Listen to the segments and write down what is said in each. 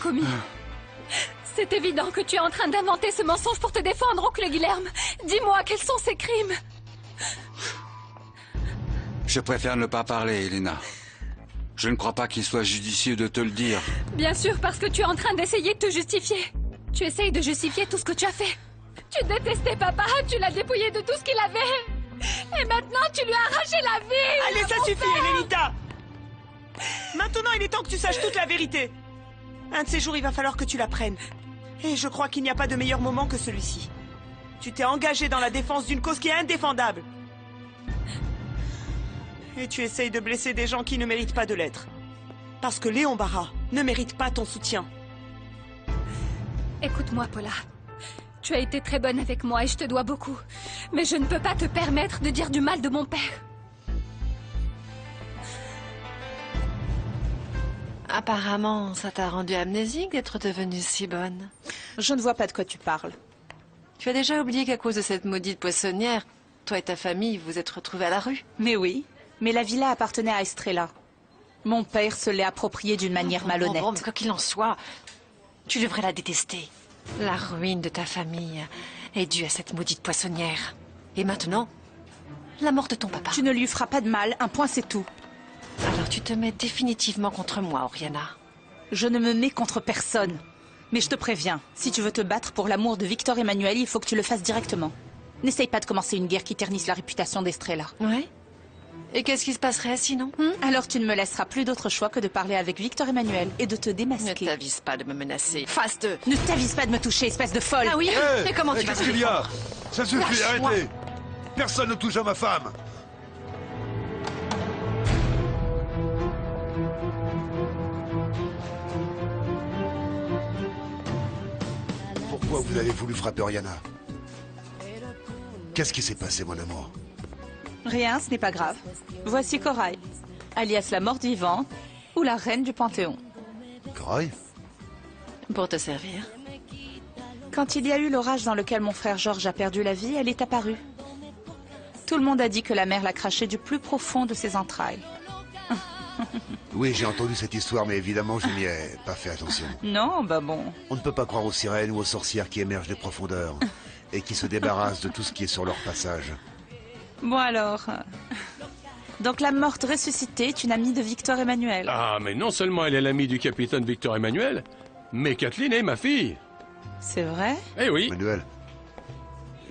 commis. C'est évident que tu es en train d'inventer ce mensonge pour te défendre, oncle Guilherme. Dis-moi, quels sont ces crimes? Je préfère ne pas parler, Elena. Je ne crois pas qu'il soit judicieux de te le dire. Bien sûr, parce que tu es en train d'essayer de te justifier. Tu essayes de justifier tout ce que tu as fait. Tu détestais papa, tu l'as dépouillé de tout ce qu'il avait. Et maintenant, tu lui as arraché la vie. Allez, ça suffit, Elenita! Maintenant, il est temps que tu saches toute la vérité. Un de ces jours, il va falloir que tu l'apprennes. Et je crois qu'il n'y a pas de meilleur moment que celui-ci. Tu t'es engagé dans la défense d'une cause qui est indéfendable. Et tu essayes de blesser des gens qui ne méritent pas de l'être. Parce que Léon Barra ne mérite pas ton soutien. Écoute-moi, Paula. Tu as été très bonne avec moi et je te dois beaucoup. Mais je ne peux pas te permettre de dire du mal de mon père. Apparemment, ça t'a rendu amnésique d'être devenue si bonne. Je ne vois pas de quoi tu parles. Tu as déjà oublié qu'à cause de cette maudite poissonnière, toi et ta famille vous êtes retrouvés à la rue. Mais oui, mais la villa appartenait à Estrella. Mon père se l'est appropriée d'une manière malhonnête. Bon, mais quoi qu'il en soit, tu devrais la détester. La ruine de ta famille est due à cette maudite poissonnière. Et maintenant, la mort de ton papa. Tu ne lui feras pas de mal, un point c'est tout. Alors tu te mets définitivement contre moi, Oriana. Je ne me mets contre personne. Mais je te préviens, si tu veux te battre pour l'amour de Victor Emmanuel, il faut que tu le fasses directement. N'essaye pas de commencer une guerre qui ternisse la réputation d'Estrella. Ouais. Et qu'est-ce qui se passerait sinon? Alors tu ne me laisseras plus d'autre choix que de parler avec Victor Emmanuel et de te Ne démasquer. t'avise pas de me menacer. Faste. Ne t'avise pas de me toucher, espèce de folle. Ah oui. Hey, Mais comment tu vas qu'est-ce te qu'il y a? défendre? Ça suffit, Lâche-moi. arrêtez! Personne ne touche à ma femme! Pourquoi vous avez voulu frapper Oriana? Qu'est-ce qui s'est passé, mon amour? Rien, ce n'est pas grave. Voici Corail, alias la morte vivante ou la reine du Panthéon. Corail? Pour te servir. Quand il y a eu l'orage dans lequel mon frère Georges a perdu la vie, elle est apparue. Tout le monde a dit que la mer l'a crachée du plus profond de ses entrailles. Oui, j'ai entendu cette histoire, mais évidemment, je n'y ai pas fait attention. Non, bah bon. On ne peut pas croire aux sirènes ou aux sorcières qui émergent des profondeurs et qui se débarrassent de tout ce qui est sur leur passage. Bon alors. Donc la morte ressuscitée est une amie de Victor Emmanuel. Ah, mais non seulement elle est l'amie du capitaine Victor Emmanuel, mais Kathleen est ma fille. C'est vrai? Eh oui, Manuel,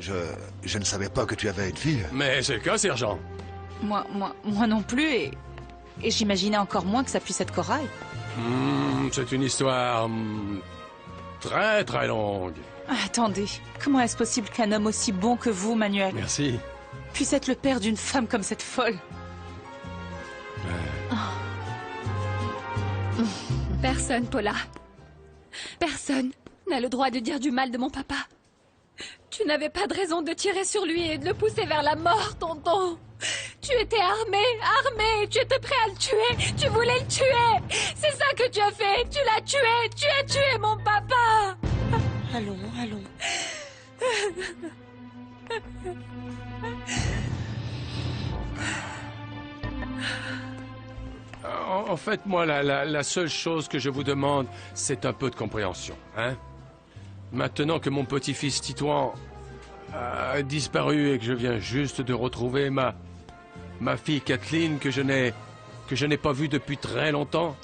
je ne savais pas que tu avais une fille. mais c'est le cas, sergent. Moi non plus et j'imaginais encore moins que ça puisse être Corail. C'est une histoire très très longue. Attendez, comment est-ce possible qu'un homme aussi bon que vous, Manuel, Merci. puisse être le père d'une femme comme cette folle? Personne, Paula. Personne n'a le droit de dire du mal de mon papa. Tu n'avais pas de raison de tirer sur lui et de le pousser vers la mort, tonton. Tu étais armé, tu étais prêt à le tuer, tu voulais le tuer. C'est ça que tu as fait, tu l'as tué, tu as tué mon papa. Allons, allons. En fait, moi, la seule chose que je vous demande, c'est un peu de compréhension, hein? Maintenant que mon petit-fils Titouan a disparu et que je viens juste de retrouver ma fille Kathleen que je n'ai pas vue depuis très longtemps.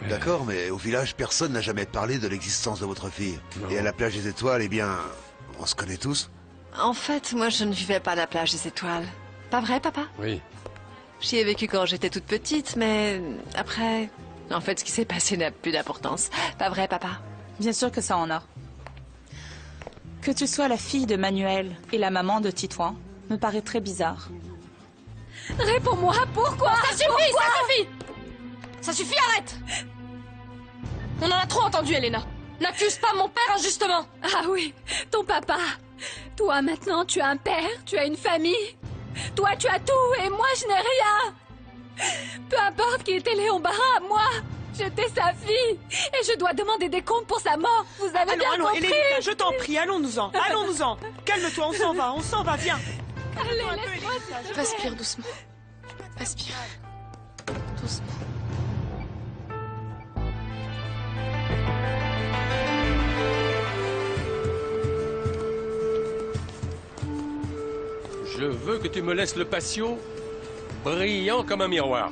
D'accord, mais au village, personne n'a jamais parlé de l'existence de votre fille. Non. Et à la plage des étoiles, eh bien, on se connaît tous. En fait, moi je ne vivais pas à la plage des étoiles. Pas vrai, papa? Oui. J'y ai vécu quand j'étais toute petite, mais après... En fait, ce qui s'est passé n'a plus d'importance. Pas vrai, papa? Bien sûr que ça en a. Que tu sois la fille de Manuel et la maman de Titouan me paraît très bizarre. Réponds-moi, pourquoi? Ça suffit, ça suffit! Ça suffit, arrête! On en a trop entendu, Elena. N'accuse pas mon père injustement. Ah oui, ton papa. Toi maintenant, tu as un père, tu as une famille. Toi, tu as tout et moi, je n'ai rien. Peu importe qui était Léon Barra, moi, j'étais sa fille. Et je dois demander des comptes pour sa mort. Vous avez Allons, bien allons, compris? Elenita, je t'en prie, allons-nous-en, allons-nous-en. Calme-toi, on s'en va, viens. Allez, Un peu, laisse-moi, Elenita, s'il te plaît. Respire doucement. Respire. Doucement. Je veux que tu me laisses le patio brillant comme un miroir.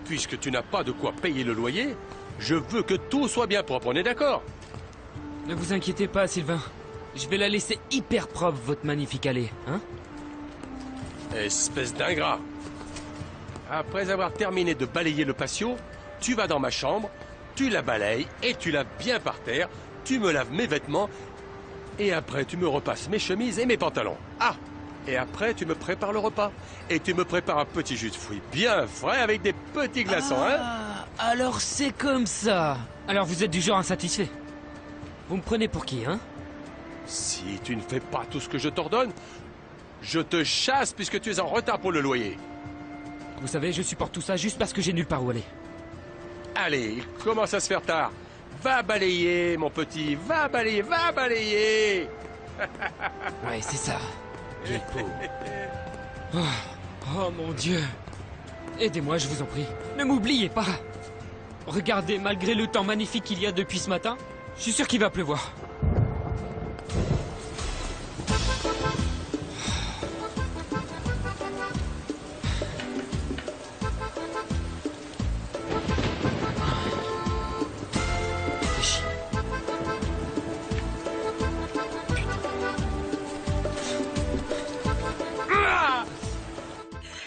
Puisque tu n'as pas de quoi payer le loyer, je veux que tout soit bien propre, on est d'accord? Ne vous inquiétez pas, Sylvain. Je vais la laisser hyper propre, votre magnifique allée, hein? Espèce d'ingrat. Après avoir terminé de balayer le patio, tu vas dans ma chambre, tu la balayes et tu laves bien par terre, tu me laves mes vêtements, et après tu me repasses mes chemises et mes pantalons. Ah! Et après tu me prépares le repas, et tu me prépares un petit jus de fruits bien frais avec des petits glaçons, hein? Alors c'est comme ça. Alors vous êtes du genre insatisfait. Vous me prenez pour qui, hein? Si tu ne fais pas tout ce que je t'ordonne, je te chasse puisque tu es en retard pour le loyer. Vous savez, je supporte tout ça juste parce que j'ai nulle part où aller. Allez, il commence à se faire tard. Va balayer, mon petit, va balayer, va balayer. Ouais, c'est ça. Quel pauvre. Oh, oh mon Dieu. Aidez-moi, je vous en prie. Ne m'oubliez pas. Regardez, malgré le temps magnifique qu'il y a depuis ce matin, je suis sûr qu'il va pleuvoir.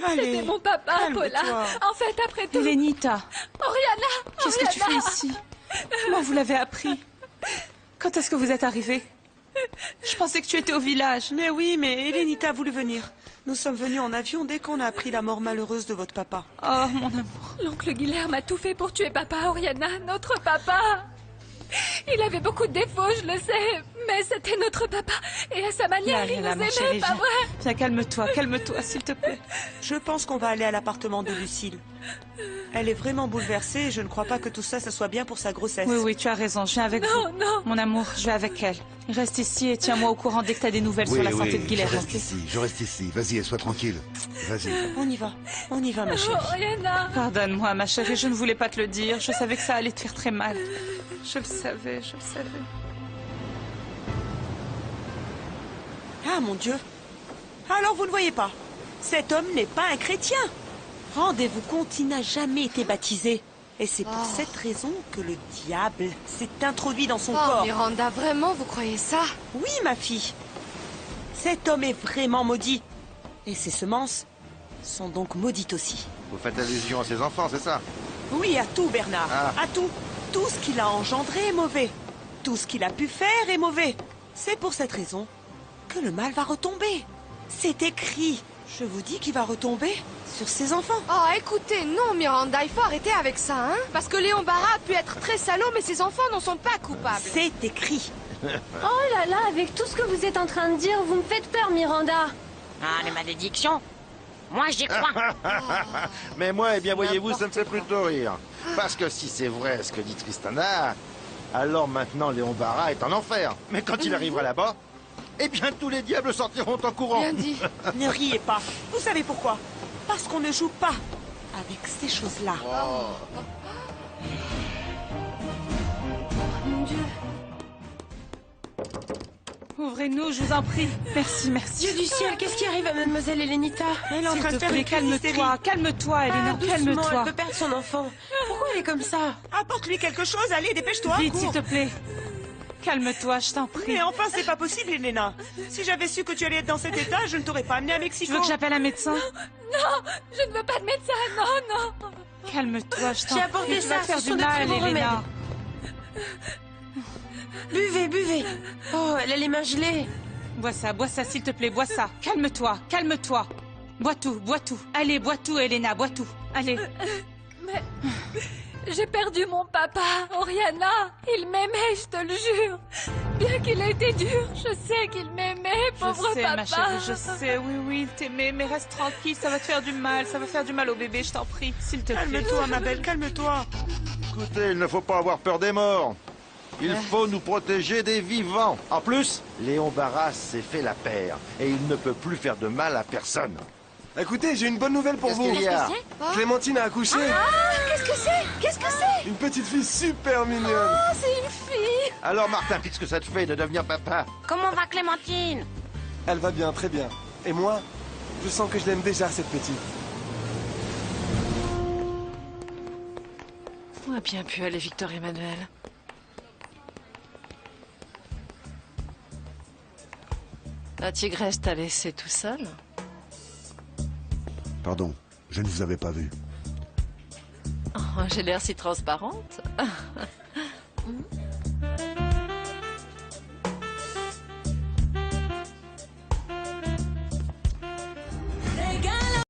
C'était mon papa, calme-toi. Paula. En fait, après tout... Elenita, Oriana! qu'est-ce que tu fais ici? Comment vous l'avez appris? Quand est-ce que vous êtes arrivé? Je pensais que tu étais au village. Mais oui, mais Elenita a voulu venir. Nous sommes venus en avion dès qu'on a appris la mort malheureuse de votre papa. Oh, mon amour. L'oncle Guilherme a tout fait pour tuer papa, Oriana, notre papa. Il avait beaucoup de défauts, je le sais, mais c'était notre papa. Et à sa manière, il nous ma aimait, chérie, pas viens. vrai? Viens, calme-toi, s'il te plaît. Je pense qu'on va aller à l'appartement de Lucille. Elle est vraiment bouleversée et je ne crois pas que tout ça, ça soit bien pour sa grossesse. Oui, tu as raison, je viens avec vous. Non. Mon amour, je vais avec elle. Reste ici et tiens-moi au courant dès que tu as des nouvelles sur la santé de Guilherme. je reste ici. Vas-y, sois tranquille. Vas-y. On y va, ma chérie. Oriana! Pardonne-moi, ma chérie, je ne voulais pas te le dire. Je savais que ça allait te faire très mal. Je le savais. Ah, mon Dieu. Alors, vous ne voyez pas. Cet homme n'est pas un chrétien. Rendez-vous compte, il n'a jamais été baptisé. Et c'est pour cette raison que le diable s'est introduit dans son corps. Miranda, vraiment, vous croyez ça? Oui, ma fille. Cet homme est vraiment maudit. Et ses semences sont donc maudites aussi. Vous faites allusion à ses enfants, c'est ça? Oui, à tout, Bernard. Ah. À tout. Tout ce qu'il a engendré est mauvais. Tout ce qu'il a pu faire est mauvais. C'est pour cette raison que le mal va retomber. C'est écrit. Je vous dis qu'il va retomber sur ses enfants. Oh, écoutez, non, Miranda, il faut arrêter avec ça, hein? Parce que Léon Barra a pu être très salaud, mais ses enfants n'en sont pas coupables. C'est écrit. Oh là là, avec tout ce que vous êtes en train de dire, vous me faites peur, Miranda. Ah, les malédictions. Moi, j'y crois. Mais moi, eh bien, voyez-vous, ça me fait plutôt rire. Parce que si c'est vrai ce que dit Tristana, alors maintenant Léon Barra est en enfer. Mais quand il arrivera là-bas, eh bien, tous les diables sortiront en courant. Bien dit. Ne riez pas. Vous savez pourquoi? Parce qu'on ne joue pas avec ces choses-là. Mon Dieu. Ouvrez-nous, je vous en prie. Merci. Dieu du ciel, qu'est-ce qui arrive à mademoiselle Elenita? Elle est en S'il train de te faire plaît, une crise d'hystérie. calme-toi, Elena, Doucement, calme-toi. elle peut perdre son enfant. Pourquoi elle est comme ça? Apporte-lui quelque chose, allez, dépêche-toi. Vite, cours. s'il te plaît. Calme-toi, je t'en prie. Mais enfin, c'est pas possible, Elena. Si j'avais su que tu allais être dans cet état, je ne t'aurais pas amené à Tu Mexico. veux que j'appelle un médecin? Non, je ne veux pas de médecin, non. Calme-toi, je t'en J'ai prie. apporté Tu vas ça, te faire ce du sont de mal, très bons Elena. Buvez. Oh, elle a les mains gelées. Bois ça, s'il te plaît, bois ça. Calme-toi. Bois tout. Allez, bois tout, Elena, bois tout. Allez. Mais j'ai perdu mon papa, Oriana. Il m'aimait, je te le jure. Bien qu'il ait été dur, je sais qu'il m'aimait, pauvre Je sais, papa. ma chérie, je sais. Oui, il t'aimait, mais reste tranquille, ça va te faire du mal. Ça va faire du mal au bébé, je t'en prie, s'il te plaît. Calme-toi, ma belle, calme-toi. Écoutez, il ne faut pas avoir peur des morts. Il faut nous protéger des vivants. En plus, Léon Barra s'est fait la paire. Et il ne peut plus faire de mal à personne. Écoutez, j'ai une bonne nouvelle pour vous. Qu'est-ce qu'il y a? Clémentine a accouché. Qu'est-ce que c'est? Une petite fille super mignonne. C'est une fille. Alors Martin, qu'est-ce que ça te fait de devenir papa? Comment va Clémentine? Elle va bien, très bien. Et moi, Je sens que je l'aime déjà, cette petite. Où a bien pu aller Victor Emmanuel? La tigresse t'a laissé tout seul? Pardon, je ne vous avais pas vu. Oh, j'ai l'air si transparente.